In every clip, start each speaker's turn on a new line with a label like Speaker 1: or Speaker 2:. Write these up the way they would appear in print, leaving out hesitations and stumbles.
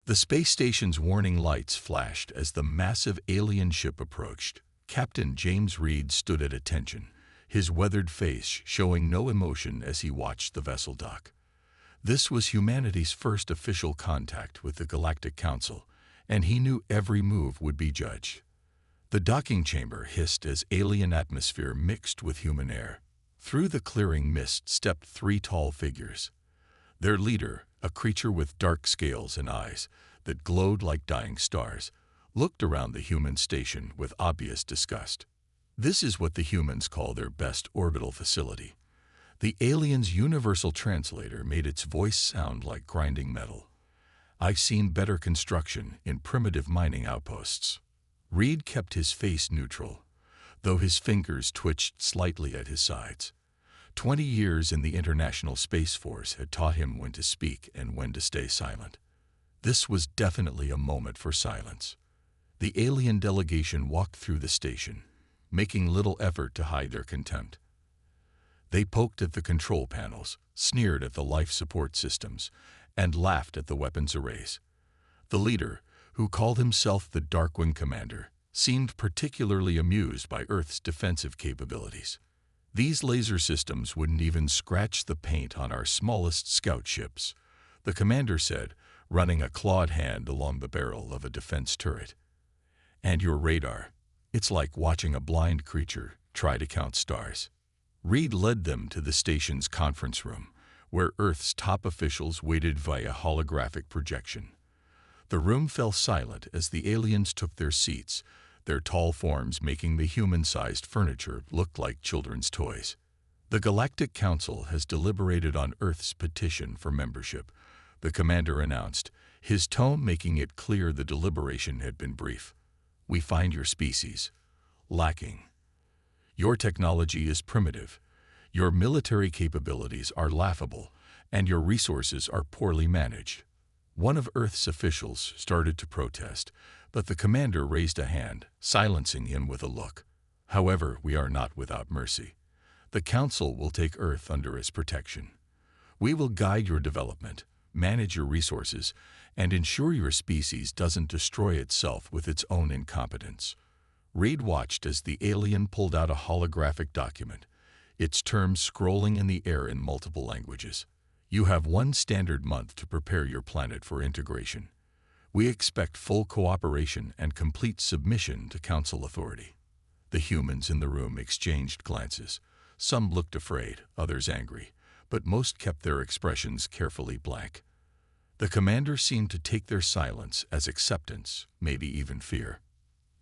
Speaker 1: The space station's warning lights flashed as the massive alien ship approached. Captain James Reed stood at attention, his weathered face showing no emotion as he watched the vessel dock. This was humanity's first official contact with the Galactic Council, and he knew every move would be judged. The docking chamber hissed as alien atmosphere mixed with human air. Through the clearing mist stepped three tall figures. Their leader, a creature with dark scales and eyes that glowed like dying stars, looked around the human station with obvious disgust. This is what the humans call their best orbital facility. The alien's universal translator made its voice sound like grinding metal. I've seen better construction in primitive mining outposts. Reed kept his face neutral, though his fingers twitched slightly at his sides. 20 years in the International Space Force had taught him when to speak and when to stay silent. This was definitely a moment for silence. The alien delegation walked through the station, making little effort to hide their contempt. They poked at the control panels, sneered at the life support systems, and laughed at the weapons arrays. The leader, who called himself the Darkwing Commander, seemed particularly amused by Earth's defensive capabilities. These laser systems wouldn't even scratch the paint on our smallest scout ships, the commander said, running a clawed hand along the barrel of a defense turret. And your radar, it's like watching a blind creature try to count stars. Reed led them to the station's conference room, where Earth's top officials waited via holographic projection. The room fell silent as the aliens took their seats, their tall forms making the human-sized furniture look like children's toys. The Galactic Council has deliberated on Earth's petition for membership, the commander announced, his tone making it clear the deliberation had been brief. We find your species lacking. Your technology is primitive, your military capabilities are laughable, and your resources are poorly managed. One of Earth's officials started to protest, but the commander raised a hand, silencing him with a look. However, we are not without mercy. The Council will take Earth under its protection. We will guide your development, manage your resources, and ensure your species doesn't destroy itself with its own incompetence. Reed watched as the alien pulled out a holographic document, its terms scrolling in the air in multiple languages. You have 1 standard month to prepare your planet for integration. We expect full cooperation and complete submission to Council authority. The humans in the room exchanged glances. Some looked afraid, others angry, but most kept their expressions carefully blank. The commander seemed to take their silence as acceptance, maybe even fear.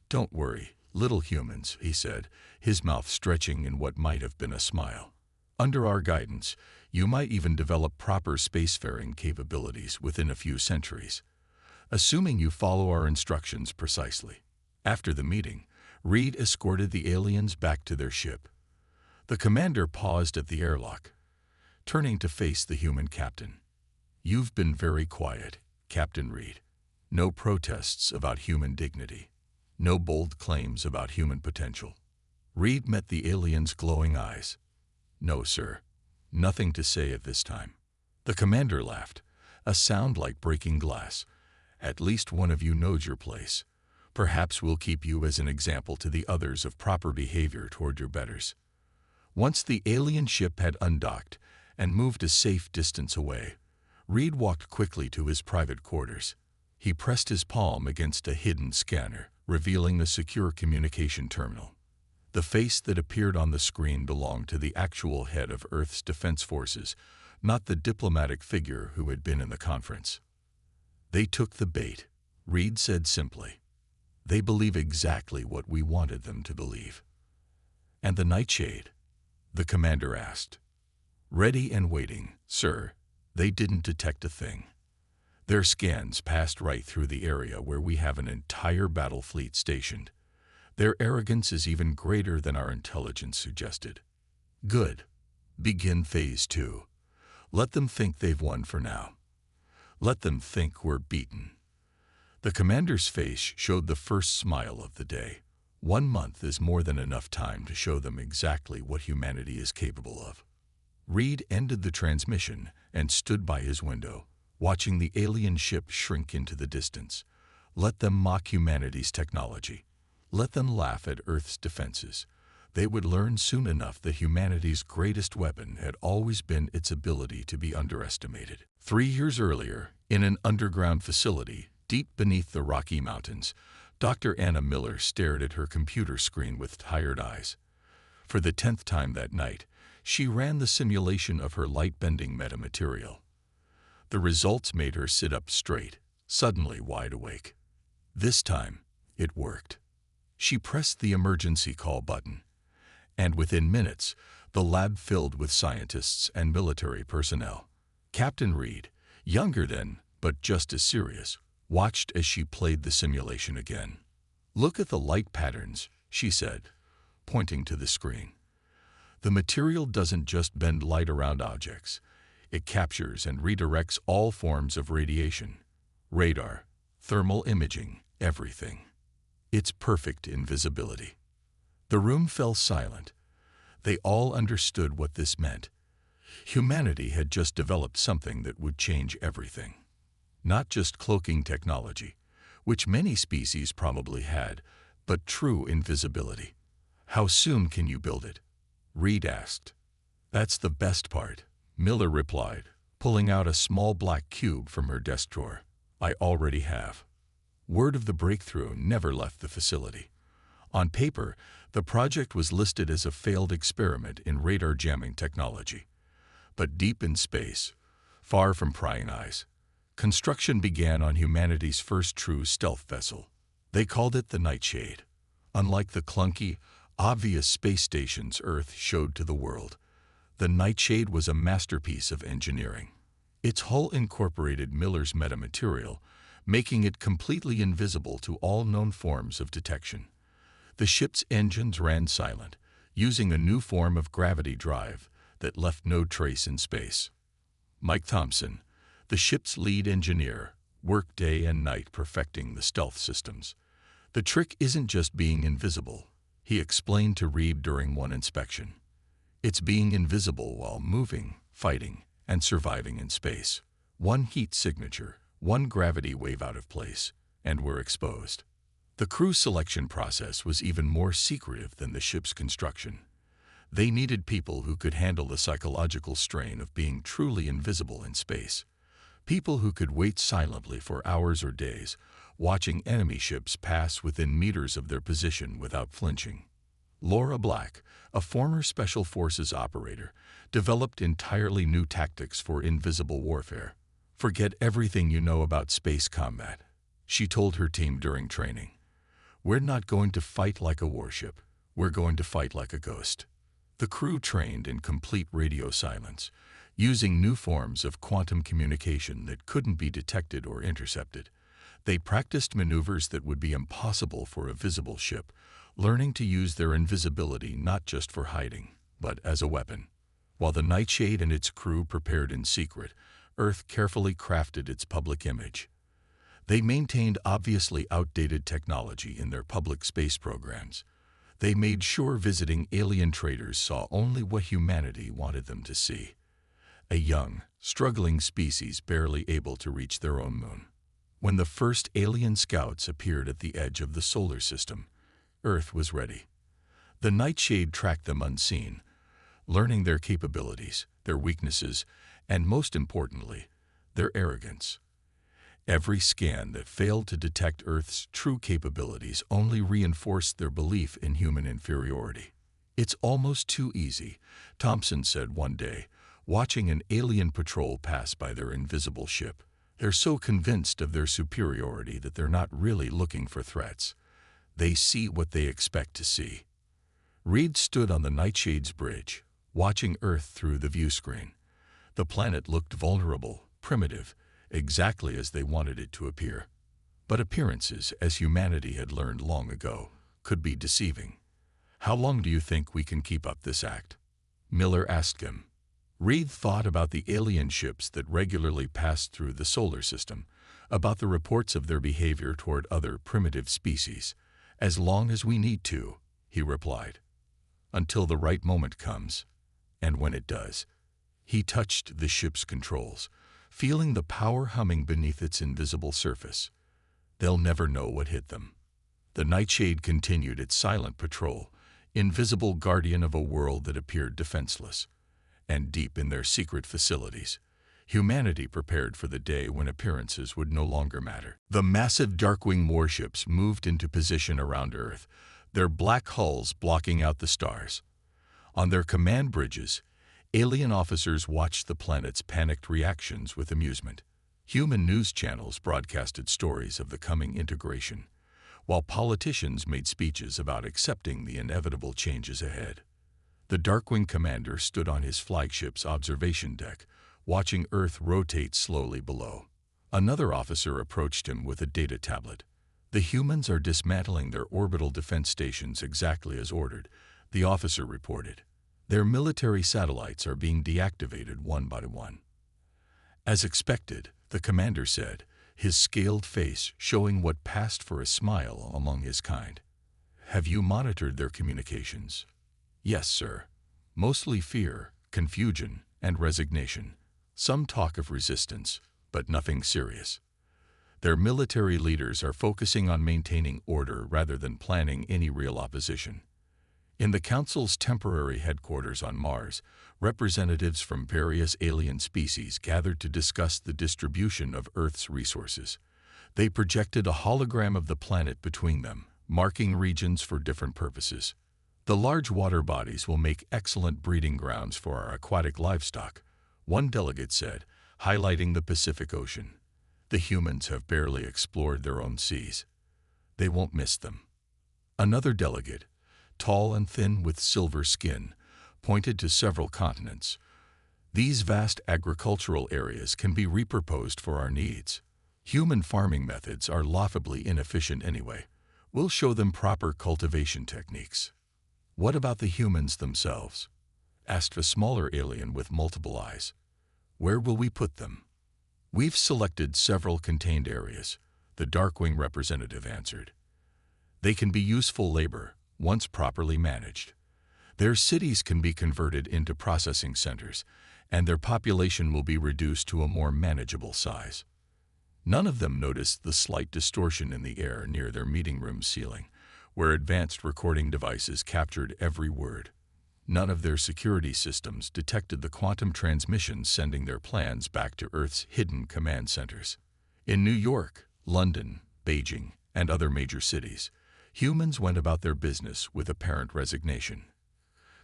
Speaker 1: Don't worry, little humans, he said, his mouth stretching in what might have been a smile. Under our guidance, you might even develop proper spacefaring capabilities within a few centuries, assuming you follow our instructions precisely. After the meeting, Reed escorted the aliens back to their ship. The commander paused at the airlock, turning to face the human captain. You've been very quiet, Captain Reed. No protests about human dignity. No bold claims about human potential. Reed met the alien's glowing eyes. No, sir. Nothing to say at this time. The commander laughed, a sound like breaking glass. At least one of you knows your place. Perhaps we'll keep you as an example to the others of proper behavior toward your betters. Once the alien ship had undocked and moved a safe distance away, Reed walked quickly to his private quarters. He pressed his palm against a hidden scanner, revealing a secure communication terminal. The face that appeared on the screen belonged to the actual head of Earth's defense forces, not the diplomatic figure who had been in the conference. They took the bait, Reed said simply. They believe exactly what we wanted them to believe. And the Nightshade? The commander asked. Ready and waiting, sir. They didn't detect a thing. Their scans passed right through the area where we have an entire battle fleet stationed. Their arrogance is even greater than our intelligence suggested. Good. Begin Phase 2. Let them think they've won for now. Let them think we're beaten. The commander's face showed the first smile of the day. 1 month is more than enough time to show them exactly what humanity is capable of. Reed ended the transmission and stood by his window, watching the alien ship shrink into the distance. Let them mock humanity's technology. Let them laugh at Earth's defenses. They would learn soon enough that humanity's greatest weapon had always been its ability to be underestimated. 3 years earlier, in an underground facility deep beneath the Rocky Mountains, Dr. Anna Miller stared at her computer screen with tired eyes. For the 10th time that night, she ran the simulation of her light-bending metamaterial. The results made her sit up straight, suddenly wide awake. This time, it worked. She pressed the emergency call button, and within minutes, the lab filled with scientists and military personnel. Captain Reed, younger then, but just as serious, watched as she played the simulation again. "Look at the light patterns," she said, pointing to the screen. "The material doesn't just bend light around objects. It captures and redirects all forms of radiation. Radar, thermal imaging, everything. It's perfect invisibility." The room fell silent. They all understood what this meant. Humanity had just developed something that would change everything. Not just cloaking technology, which many species probably had, but true invisibility. "How soon can you build it?" Reed asked. "That's the best part," Miller replied, pulling out a small black cube from her desk drawer. "I already have." Word of the breakthrough never left the facility. On paper, the project was listed as a failed experiment in radar jamming technology. But deep in space, far from prying eyes, construction began on humanity's first true stealth vessel. They called it the Nightshade. Unlike the clunky, obvious space stations Earth showed to the world, the Nightshade was a masterpiece of engineering. Its hull incorporated Miller's metamaterial, making it completely invisible to all known forms of detection. The ship's engines ran silent, using a new form of gravity drive that left no trace in space. Mike Thompson, the ship's lead engineer, worked day and night perfecting the stealth systems. "The trick isn't just being invisible," he explained to Reed during one inspection. "It's being invisible while moving, fighting, and surviving in space. One heat signature, one gravity wave out of place, and we're exposed." The crew selection process was even more secretive than the ship's construction. They needed people who could handle the psychological strain of being truly invisible in space. People who could wait silently for hours or days, watching enemy ships pass within meters of their position without flinching. Laura Black, a former Special Forces operator, developed entirely new tactics for invisible warfare. "Forget everything you know about space combat," she told her team during training. "We're not going to fight like a warship. We're going to fight like a ghost." The crew trained in complete radio silence, using new forms of quantum communication that couldn't be detected or intercepted. They practiced maneuvers that would be impossible for a visible ship, learning to use their invisibility not just for hiding, but as a weapon. While the Nightshade and its crew prepared in secret, Earth carefully crafted its public image. They maintained obviously outdated technology in their public space programs. They made sure visiting alien traders saw only what humanity wanted them to see: a young, struggling species barely able to reach their own moon. When the first alien scouts appeared at the edge of the solar system, Earth was ready. The Nightshade tracked them unseen, learning their capabilities, their weaknesses, and most importantly, their arrogance. Every scan that failed to detect Earth's true capabilities only reinforced their belief in human inferiority. "It's almost too easy," Thompson said one day, watching an alien patrol pass by their invisible ship. "They're so convinced of their superiority that they're not really looking for threats. They see what they expect to see." Reed stood on the Nightshade's bridge, watching Earth through the view screen. The planet looked vulnerable, primitive, exactly as they wanted it to appear. But appearances, as humanity had learned long ago, could be deceiving. "How long do you think we can keep up this act?" Miller asked him. Reed thought about the alien ships that regularly passed through the solar system, about the reports of their behavior toward other primitive species. "As long as we need to," he replied. "Until the right moment comes. And when it does." He touched the ship's controls, feeling the power humming beneath its invisible surface. They'll never know what hit them. The Nightshade continued its silent patrol, invisible guardian of a world that appeared defenseless. And deep in their secret facilities, humanity prepared for the day when appearances would no longer matter. The massive Darkwing warships moved into position around Earth, their black hulls blocking out the stars. On their command bridges, alien officers watched the planet's panicked reactions with amusement. Human news channels broadcasted stories of the coming integration, while politicians made speeches about accepting the inevitable changes ahead. The Darkwing commander stood on his flagship's observation deck, watching Earth rotate slowly below. Another officer approached him with a data tablet. "The humans are dismantling their orbital defense stations exactly as ordered," the officer reported. "Their military satellites are being deactivated one by one." "As expected," the commander said, his scaled face showing what passed for a smile among his kind. "Have you monitored their communications?" "Yes, sir. Mostly fear, confusion, and resignation. Some talk of resistance, but nothing serious. Their military leaders are focusing on maintaining order rather than planning any real opposition." In the Council's temporary headquarters on Mars, representatives from various alien species gathered to discuss the distribution of Earth's resources. They projected a hologram of the planet between them, marking regions for different purposes. "The large water bodies will make excellent breeding grounds for our aquatic livestock," one delegate said, highlighting the Pacific Ocean. "The humans have barely explored their own seas. They won't miss them." Another delegate, tall and thin with silver skin, pointed to several continents. "These vast agricultural areas can be repurposed for our needs. Human farming methods are laughably inefficient anyway. We'll show them proper cultivation techniques." "What about the humans themselves?" asked a smaller alien with multiple eyes. "Where will we put them?" "We've selected several contained areas," the Darkwing representative answered. "They can be useful labor, once properly managed. Their cities can be converted into processing centers, and their population will be reduced to a more manageable size." None of them noticed the slight distortion in the air near their meeting room ceiling, where advanced recording devices captured every word. None of their security systems detected the quantum transmissions sending their plans back to Earth's hidden command centers. In New York, London, Beijing, and other major cities, humans went about their business with apparent resignation.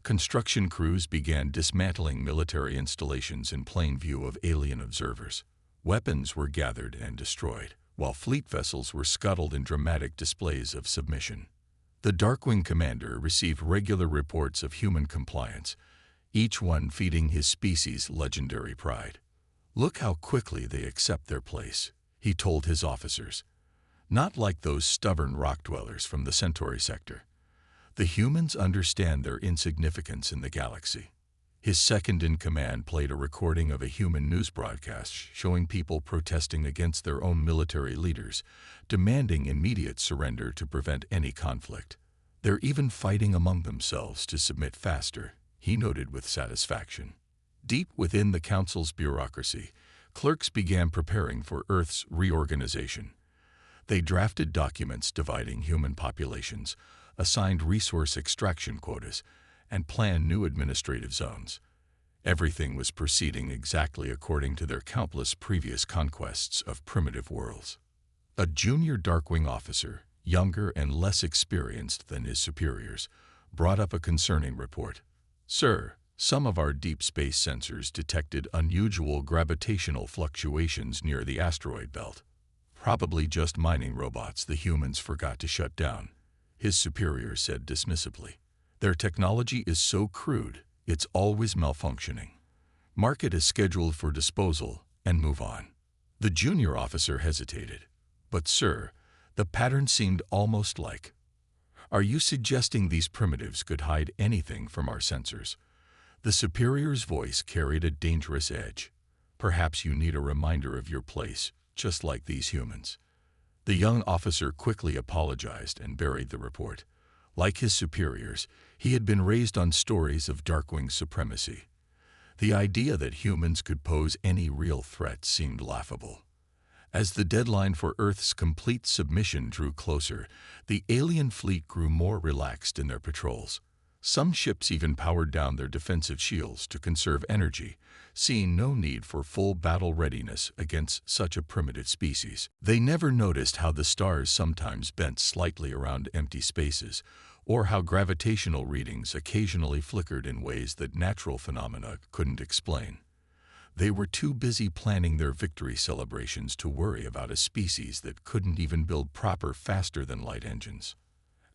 Speaker 1: Construction crews began dismantling military installations in plain view of alien observers. Weapons were gathered and destroyed, while fleet vessels were scuttled in dramatic displays of submission. The Darkwing commander received regular reports of human compliance, each one feeding his species' legendary pride. "Look how quickly they accept their place," he told his officers. "Not like those stubborn rock dwellers from the Centauri sector. The humans understand their insignificance in the galaxy." His second-in-command played a recording of a human news broadcast showing people protesting against their own military leaders, demanding immediate surrender to prevent any conflict. "They're even fighting among themselves to submit faster," he noted with satisfaction. Deep within the Council's bureaucracy, clerks began preparing for Earth's reorganization. They drafted documents dividing human populations, assigned resource extraction quotas, and planned new administrative zones. Everything was proceeding exactly according to their countless previous conquests of primitive worlds. A junior Darkwing officer, younger and less experienced than his superiors, brought up a concerning report. "Sir, some of our deep space sensors detected unusual gravitational fluctuations near the asteroid belt. Probably just mining robots the humans forgot to shut down," his superior said dismissively. "Their technology is so crude, it's always malfunctioning. Mark it as scheduled for disposal and move on." The junior officer hesitated. "But sir, the pattern seemed almost like—" "Are you suggesting these primitives could hide anything from our sensors?" The superior's voice carried a dangerous edge. "Perhaps you need a reminder of your place, just like these humans." The young officer quickly apologized and buried the report. Like his superiors, he had been raised on stories of Darkwing supremacy. The idea that humans could pose any real threat seemed laughable. As the deadline for Earth's complete submission drew closer, the alien fleet grew more relaxed in their patrols. Some ships even powered down their defensive shields to conserve energy, seeing no need for full battle readiness against such a primitive species. They never noticed how the stars sometimes bent slightly around empty spaces, or how gravitational readings occasionally flickered in ways that natural phenomena couldn't explain. They were too busy planning their victory celebrations to worry about a species that couldn't even build proper faster-than-light engines.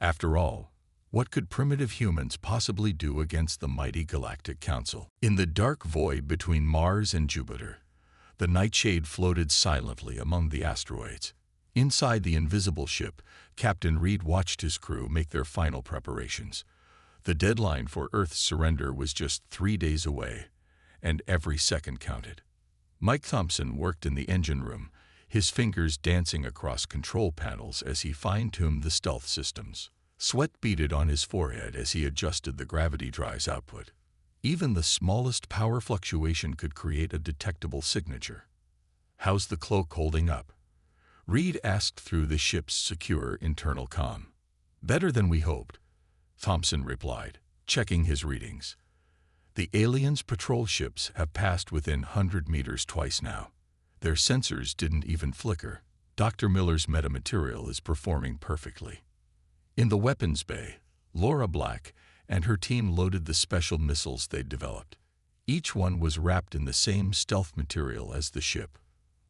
Speaker 1: After all, what could primitive humans possibly do against the mighty Galactic Council? In the dark void between Mars and Jupiter, the nightshade floated silently among the asteroids. Inside the invisible ship, Captain Reed watched his crew make their final preparations. The deadline for Earth's surrender was just 3 days away, and every second counted. Mike Thompson worked in the engine room, his fingers dancing across control panels as he fine-tuned the stealth systems. Sweat beaded on his forehead as he adjusted the gravity drive's output. Even the smallest power fluctuation could create a detectable signature. "How's the cloak holding up?" Reed asked through the ship's secure internal comm. "Better than we hoped," Thompson replied, checking his readings. "The aliens' patrol ships have passed within 100 meters twice now. Their sensors didn't even flicker. Dr. Miller's metamaterial is performing perfectly." In the weapons bay, Laura Black and her team loaded the special missiles they'd developed. Each one was wrapped in the same stealth material as the ship.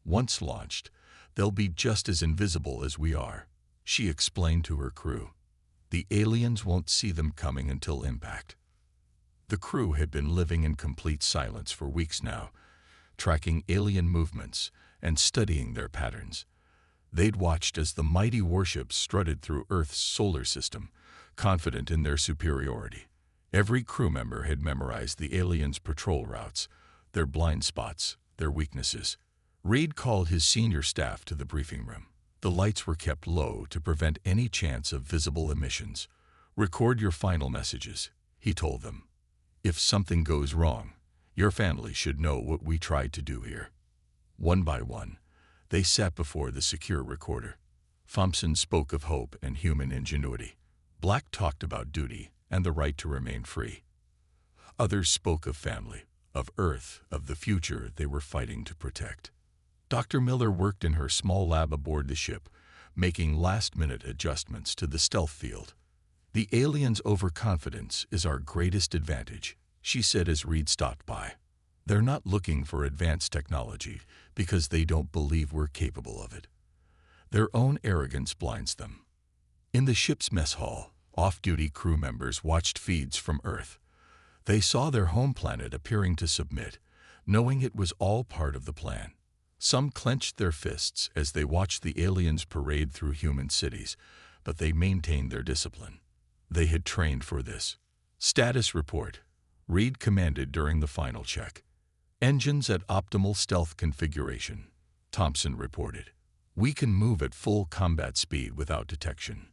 Speaker 1: "Once launched, they'll be just as invisible as we are," she explained to her crew. "The aliens won't see them coming until impact." The crew had been living in complete silence for weeks now, tracking alien movements and studying their patterns. They'd watched as the mighty warships strutted through Earth's solar system, confident in their superiority. Every crew member had memorized the aliens' patrol routes, their blind spots, their weaknesses. Reed called his senior staff to the briefing room. The lights were kept low to prevent any chance of visible emissions. "Record your final messages," he told them. "If something goes wrong, your family should know what we tried to do here." One by one, they sat before the secure recorder. Thompson spoke of hope and human ingenuity. Black talked about duty and the right to remain free. Others spoke of family, of Earth, of the future they were fighting to protect. Dr. Miller worked in her small lab aboard the ship, making last-minute adjustments to the stealth field. "The aliens' overconfidence is our greatest advantage," she said as Reed stopped by. "They're not looking for advanced technology because they don't believe we're capable of it. Their own arrogance blinds them." In the ship's mess hall, off-duty crew members watched feeds from Earth. They saw their home planet appearing to submit, knowing it was all part of the plan. Some clenched their fists as they watched the aliens parade through human cities, but they maintained their discipline. They had trained for this. "Status report," Reed commanded during the final check. "Engines at optimal stealth configuration," Thompson reported. "We can move at full combat speed without detection."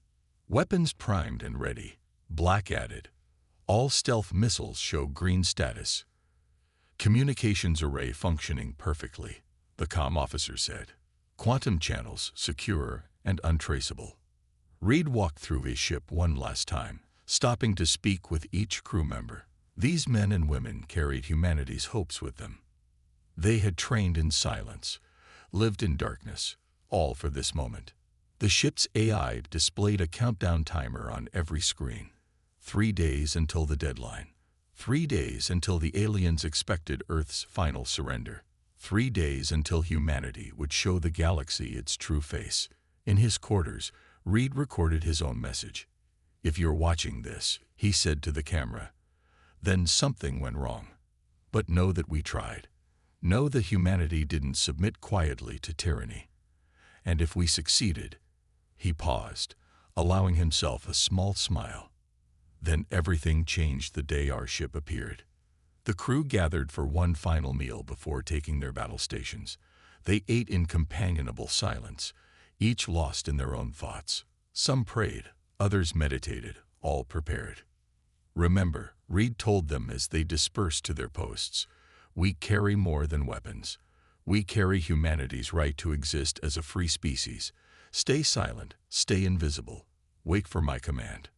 Speaker 1: "Weapons primed and ready," Black added. "All stealth missiles show green status." "Communications array functioning perfectly," the comm officer said. "Quantum channels secure and untraceable." Reed walked through his ship one last time, stopping to speak with each crew member. These men and women carried humanity's hopes with them. They had trained in silence, lived in darkness, all for this moment. The ship's AI displayed a countdown timer on every screen. 3 days until the deadline. 3 days until the aliens expected Earth's final surrender. 3 days until humanity would show the galaxy its true face. In his quarters, Reed recorded his own message. "If you're watching this," he said to the camera, "then something went wrong. But know that we tried. Know that humanity didn't submit quietly to tyranny. And if we succeeded—" He paused, allowing himself a small smile. "Then everything changed the day our ship appeared." The crew gathered for one final meal before taking their battle stations. They ate in companionable silence, each lost in their own thoughts. Some prayed, others meditated, all prepared. "Remember," Reed told them as they dispersed to their posts, We carry more than weapons. We carry humanity's right to exist as a free species. Stay silent, stay invisible. Wait for my command."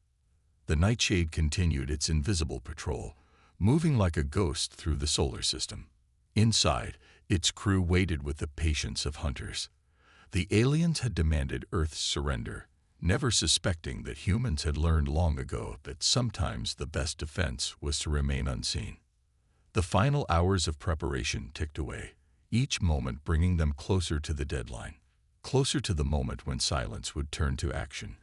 Speaker 1: The Nightshade continued its invisible patrol, moving like a ghost through the solar system. Inside, its crew waited with the patience of hunters. The aliens had demanded Earth's surrender, never suspecting that humans had learned long ago that sometimes the best defense was to remain unseen. The final hours of preparation ticked away, each moment bringing them closer to the deadline, closer to the moment when silence would turn to action,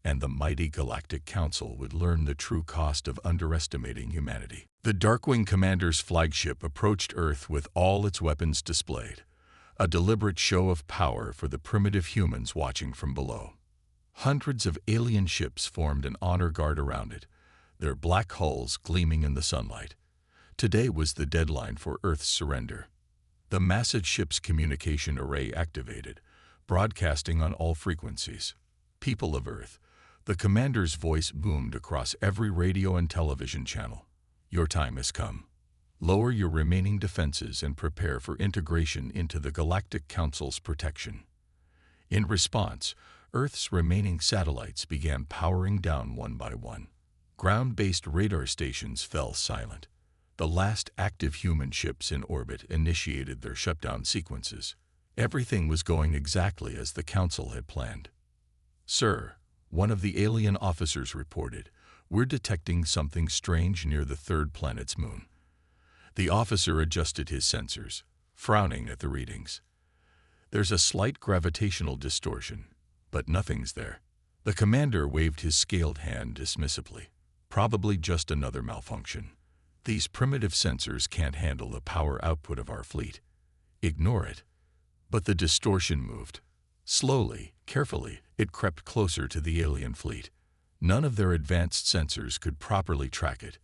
Speaker 1: and the mighty Galactic Council would learn the true cost of underestimating humanity. The Darkwing Commander's flagship approached Earth with all its weapons displayed, a deliberate show of power for the primitive humans watching from below. Hundreds of alien ships formed an honor guard around it, their black hulls gleaming in the sunlight. Today was the deadline for Earth's surrender. The massive ship's communication array activated, broadcasting on all frequencies. "People of Earth," the commander's voice boomed across every radio and television channel. "Your time has come. Lower your remaining defenses and prepare for integration into the Galactic Council's protection." In response, Earth's remaining satellites began powering down one by one. Ground-based radar stations fell silent. The last active human ships in orbit initiated their shutdown sequences. Everything was going exactly as the Council had planned. "Sir," one of the alien officers reported, "we're detecting something strange near the third planet's moon." The officer adjusted his sensors, frowning at the readings. "There's a slight gravitational distortion, but nothing's there." The commander waved his scaled hand dismissively. "Probably just another malfunction. These primitive sensors can't handle the power output of our fleet. Ignore it." But the distortion moved. Slowly, carefully, it crept closer to the alien fleet. None of their advanced sensors could properly track it.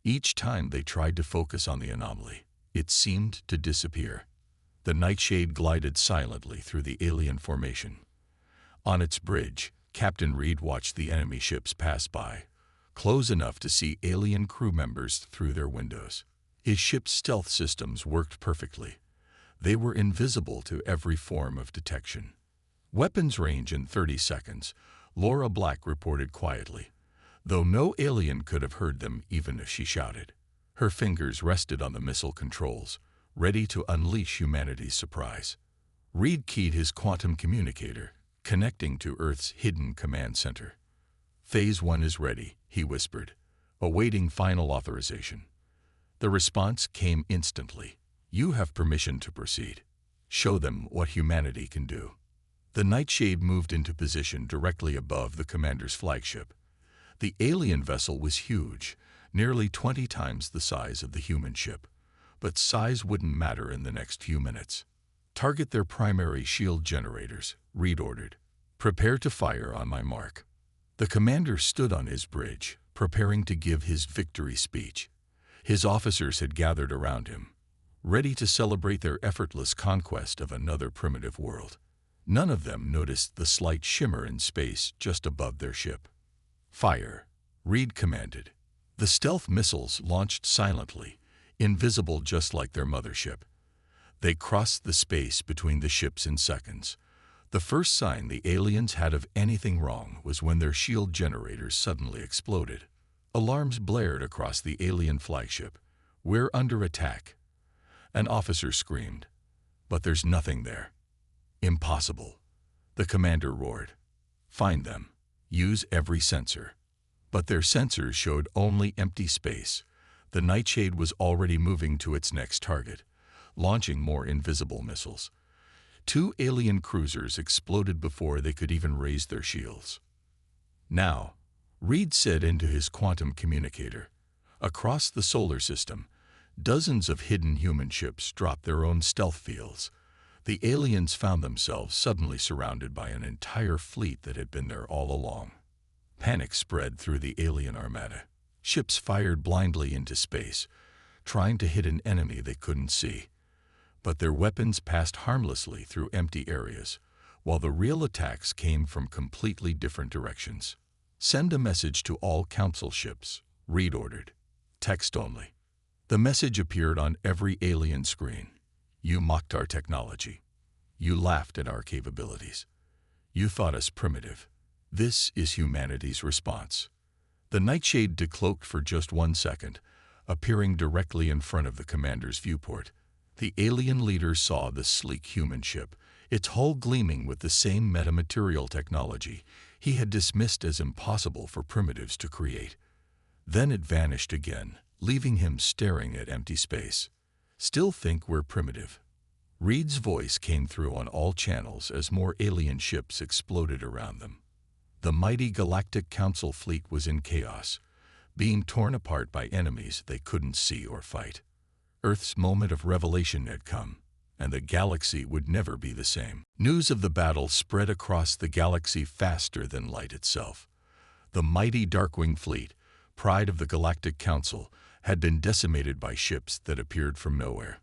Speaker 1: Each time they tried to focus on the anomaly, it seemed to disappear. The Nightshade glided silently through the alien formation. On its bridge, Captain Reed watched the enemy ships pass by, close enough to see alien crew members through their windows. His ship's stealth systems worked perfectly. They were invisible to every form of detection. "Weapons range in 30 seconds, Laura Black reported quietly, though no alien could have heard them even if she shouted. Her fingers rested on the missile controls, ready to unleash humanity's surprise. Reed keyed his quantum communicator, connecting to Earth's hidden command center. "Phase 1 is ready," he whispered, awaiting final authorization. The response came instantly. "You have permission to proceed. Show them what humanity can do." The Nightshade moved into position directly above the commander's flagship. The alien vessel was huge, nearly 20 times the size of the human ship. But size wouldn't matter in the next few minutes. "Target their primary shield generators," Reed ordered. "Prepare to fire on my mark." The commander stood on his bridge, preparing to give his victory speech. His officers had gathered around him, ready to celebrate their effortless conquest of another primitive world. None of them noticed the slight shimmer in space just above their ship. "Fire," Reed commanded. The stealth missiles launched silently, invisible just like their mothership. They crossed the space between the ships in seconds. The first sign the aliens had of anything wrong was when their shield generators suddenly exploded. Alarms blared across the alien flagship. "We're under attack." An officer screamed. "But there's nothing there." "Impossible," the commander roared. "Find them. Use every sensor." But their sensors showed only empty space. The Nightshade was already moving to its next target, launching more invisible missiles. 2 alien cruisers exploded before they could even raise their shields. "Now," Reed said into his quantum communicator. Across the solar system, dozens of hidden human ships dropped their own stealth fields. The aliens found themselves suddenly surrounded by an entire fleet that had been there all along. Panic spread through the alien armada. Ships fired blindly into space, trying to hit an enemy they couldn't see. But their weapons passed harmlessly through empty areas, while the real attacks came from completely different directions. "Send a message to all council ships," Reed ordered. "Text only." The message appeared on every alien screen. You mocked our technology. You laughed at our capabilities. You thought us primitive. This is humanity's response. The Nightshade decloaked for just 1 second, appearing directly in front of the commander's viewport. The alien leader saw the sleek human ship, its hull gleaming with the same metamaterial technology he had dismissed as impossible for primitives to create. Then it vanished again, leaving him staring at empty space. Still think we're primitive? Reed's voice came through on all channels as more alien ships exploded around them. The mighty Galactic Council fleet was in chaos, being torn apart by enemies they couldn't see or fight. Earth's moment of revelation had come, and the galaxy would never be the same. News of the battle spread across the galaxy faster than light itself. The mighty Darkwing fleet, pride of the Galactic Council, had been decimated by ships that appeared from nowhere.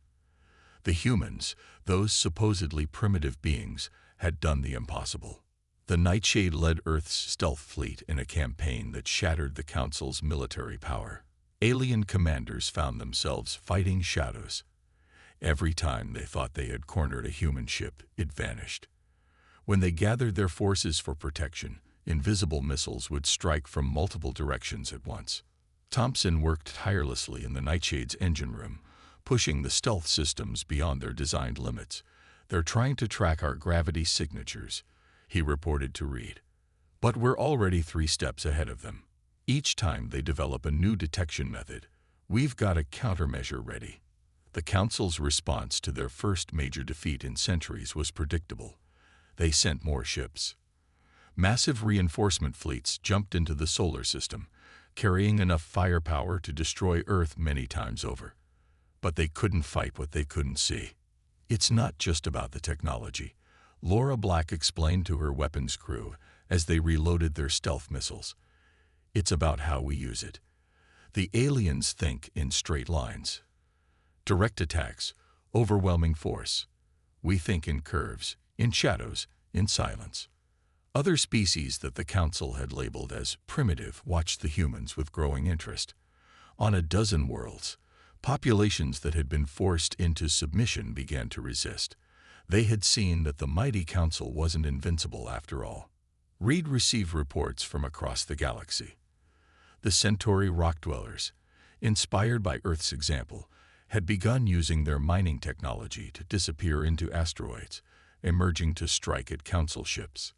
Speaker 1: The humans, those supposedly primitive beings, had done the impossible. The Nightshade led Earth's stealth fleet in a campaign that shattered the Council's military power. Alien commanders found themselves fighting shadows. Every time they thought they had cornered a human ship, it vanished. When they gathered their forces for protection, invisible missiles would strike from multiple directions at once. Thompson worked tirelessly in the Nightshade's engine room, pushing the stealth systems beyond their designed limits. "They're trying to track our gravity signatures," he reported to Reed. "But we're already 3 steps ahead of them. Each time they develop a new detection method, we've got a countermeasure ready." The Council's response to their first major defeat in centuries was predictable. They sent more ships. Massive reinforcement fleets jumped into the solar system, carrying enough firepower to destroy Earth many times over. But they couldn't fight what they couldn't see. "It's not just about the technology," Laura Black explained to her weapons crew as they reloaded their stealth missiles. "It's about how we use it. The aliens think in straight lines. Direct attacks, overwhelming force. We think in curves, in shadows, in silence." Other species that the Council had labeled as primitive watched the humans with growing interest. On a dozen worlds, populations that had been forced into submission began to resist. They had seen that the mighty Council wasn't invincible after all. Reed received reports from across the galaxy. The Centauri rock dwellers, inspired by Earth's example, had begun using their mining technology to disappear into asteroids, emerging to strike at Council ships.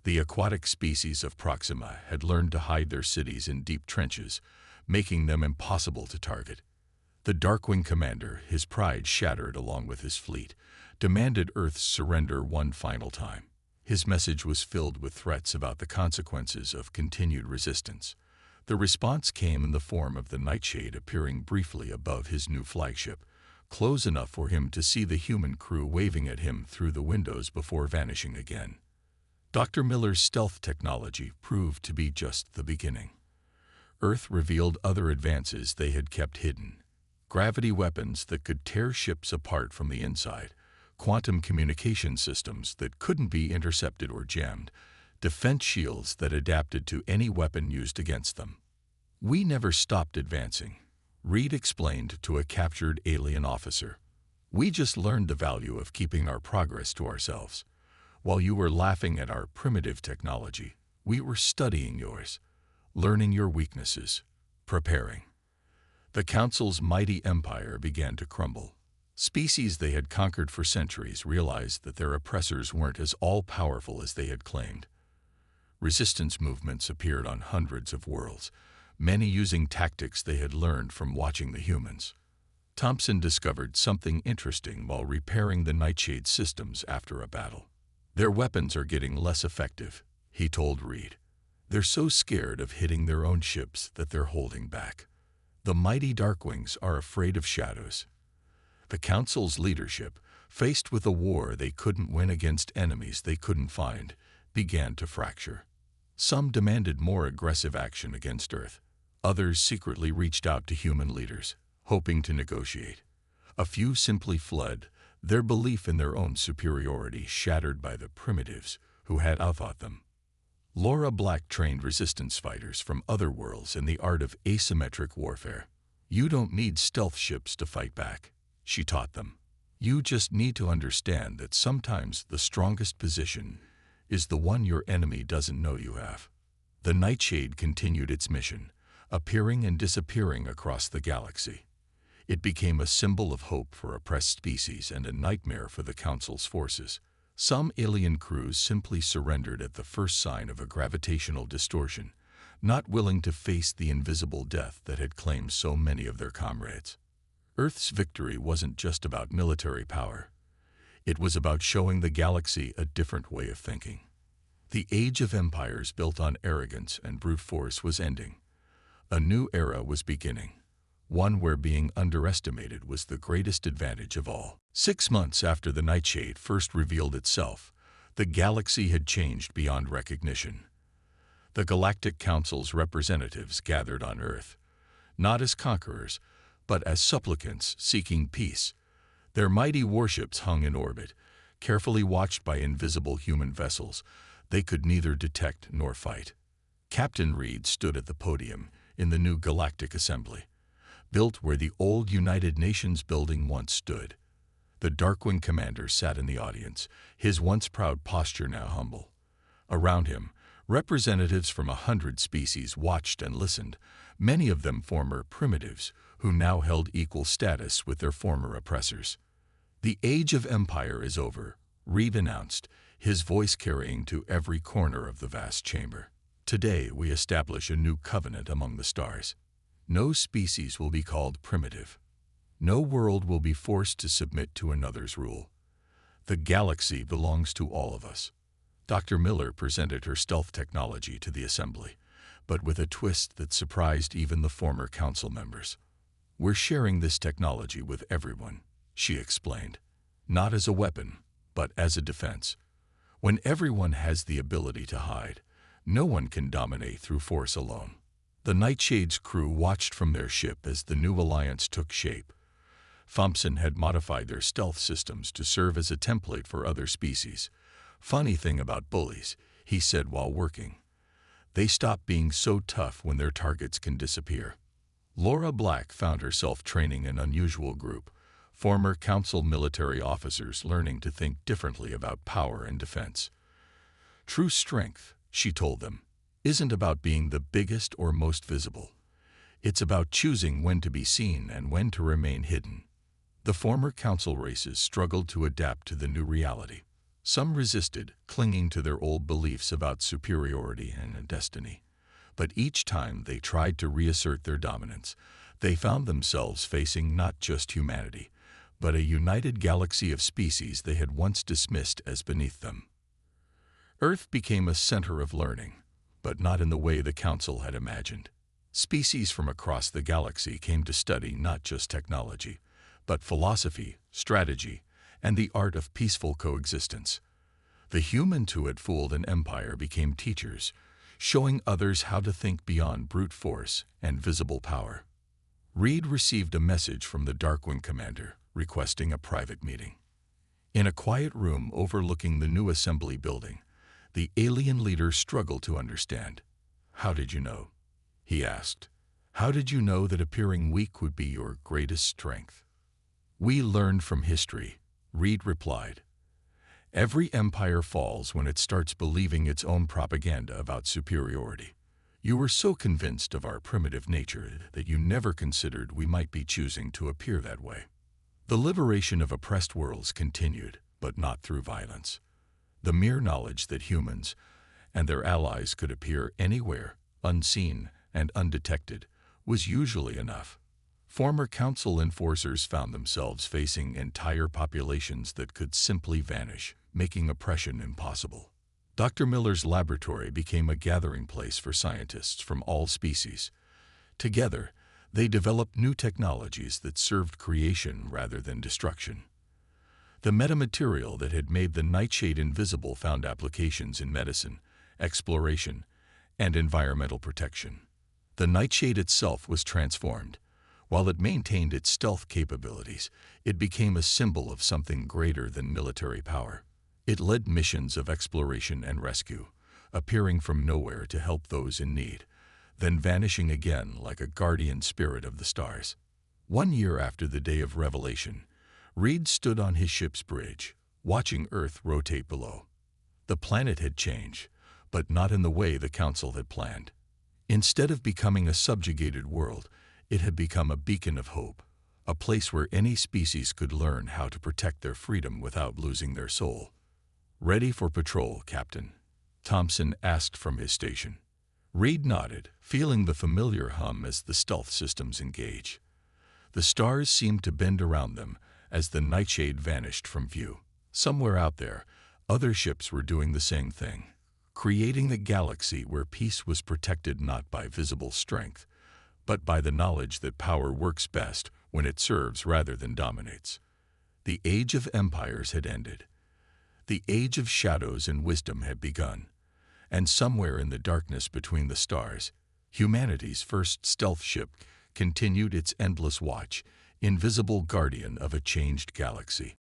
Speaker 1: The aquatic species of Proxima had learned to hide their cities in deep trenches, making them impossible to target. The Darkwing commander, his pride shattered along with his fleet, demanded Earth's surrender one final time. His message was filled with threats about the consequences of continued resistance. The response came in the form of the Nightshade appearing briefly above his new flagship, close enough for him to see the human crew waving at him through the windows before vanishing again. Dr. Miller's stealth technology proved to be just the beginning. Earth revealed other advances they had kept hidden. Gravity weapons that could tear ships apart from the inside, quantum communication systems that couldn't be intercepted or jammed, defense shields that adapted to any weapon used against them. "We never stopped advancing," Reed explained to a captured alien officer. "We just learned the value of keeping our progress to ourselves. While you were laughing at our primitive technology, we were studying yours, learning your weaknesses, preparing." The Council's mighty empire began to crumble. Species they had conquered for centuries realized that their oppressors weren't as all-powerful as they had claimed. Resistance movements appeared on hundreds of worlds, many using tactics they had learned from watching the humans. Thompson discovered something interesting while repairing the Nightshade systems after a battle. "Their weapons are getting less effective," he told Reed. "They're so scared of hitting their own ships that they're holding back. The mighty Darkwings are afraid of shadows." The Council's leadership, faced with a war they couldn't win against enemies they couldn't find, began to fracture. Some demanded more aggressive action against Earth. Others secretly reached out to human leaders, hoping to negotiate. A few simply fled, their belief in their own superiority shattered by the primitives who had outthought them. Laura Black trained resistance fighters from other worlds in the art of asymmetric warfare. You don't need stealth ships to fight back, she taught them. You just need to understand that sometimes the strongest position is the one your enemy doesn't know you have. The Nightshade continued its mission, appearing and disappearing across the galaxy. It became a symbol of hope for oppressed species and a nightmare for the Council's forces. Some alien crews simply surrendered at the first sign of a gravitational distortion, not willing to face the invisible death that had claimed so many of their comrades. Earth's victory wasn't just about military power. It was about showing the galaxy a different way of thinking. The age of empires built on arrogance and brute force was ending. A new era was beginning, one where being underestimated was the greatest advantage of all. 6 months after the Nightshade first revealed itself, the galaxy had changed beyond recognition. The Galactic Council's representatives gathered on Earth, not as conquerors, but as supplicants seeking peace. Their mighty warships hung in orbit, carefully watched by invisible human vessels they could neither detect nor fight. Captain Reed stood at the podium in the new Galactic Assembly, built where the old United Nations building once stood. The Darkwing commander sat in the audience, his once proud posture now humble. Around him, representatives from 100 species watched and listened, many of them former primitives who now held equal status with their former oppressors. The age of empire is over, Reed announced, his voice carrying to every corner of the vast chamber. Today we establish a new covenant among the stars. No species will be called primitive. No world will be forced to submit to another's rule. The galaxy belongs to all of us. Dr. Miller presented her stealth technology to the assembly, but with a twist that surprised even the former council members. We're sharing this technology with everyone, she explained, not as a weapon, but as a defense. When everyone has the ability to hide, no one can dominate through force alone. The Nightshade's crew watched from their ship as the new alliance took shape. Thompson had modified their stealth systems to serve as a template for other species. Funny thing about bullies, he said while working. They stop being so tough when their targets can disappear. Laura Black found herself training an unusual group, former council military officers learning to think differently about power and defense. True strength, she told them, isn't about being the biggest or most visible. It's about choosing when to be seen and when to remain hidden. The former council races struggled to adapt to the new reality. Some resisted, clinging to their old beliefs about superiority and destiny. But each time they tried to reassert their dominance, they found themselves facing not just humanity, but a united galaxy of species they had once dismissed as beneath them. Earth became a center of learning, but not in the way the Council had imagined. Species from across the galaxy came to study not just technology, but philosophy, strategy, and the art of peaceful coexistence. The humans who had fooled an empire became teachers, showing others how to think beyond brute force and visible power. Reed received a message from the Darkwing commander, requesting a private meeting. In a quiet room overlooking the new assembly building, the alien leader struggled to understand. "How did you know?" he asked. "How did you know that appearing weak would be your greatest strength?" "We learned from history," Reed replied. "Every empire falls when it starts believing its own propaganda about superiority. You were so convinced of our primitive nature that you never considered we might be choosing to appear that way." The liberation of oppressed worlds continued, but not through violence. The mere knowledge that humans and their allies could appear anywhere, unseen and undetected, was usually enough. Former council enforcers found themselves facing entire populations that could simply vanish, making oppression impossible. Dr. Miller's laboratory became a gathering place for scientists from all species. Together, they developed new technologies that served creation rather than destruction. The metamaterial that had made the Nightshade invisible found applications in medicine, exploration, and environmental protection. The Nightshade itself was transformed. While it maintained its stealth capabilities, it became a symbol of something greater than military power. It led missions of exploration and rescue, appearing from nowhere to help those in need. then vanishing again like a guardian spirit of the stars. 1 year after the day of revelation, Reed stood on his ship's bridge, watching Earth rotate below. The planet had changed, but not in the way the Council had planned. Instead of becoming a subjugated world, it had become a beacon of hope, a place where any species could learn how to protect their freedom without losing their soul. "Ready for patrol, Captain?" Thompson asked from his station. Reed nodded, feeling the familiar hum as the stealth systems engaged. The stars seemed to bend around them as the nightshade vanished from view. Somewhere out there, other ships were doing the same thing, creating the galaxy where peace was protected not by visible strength, but by the knowledge that power works best when it serves rather than dominates. The age of empires had ended. The age of shadows and wisdom had begun. And somewhere in the darkness between the stars, humanity's first stealth ship continued its endless watch, invisible guardian of a changed galaxy.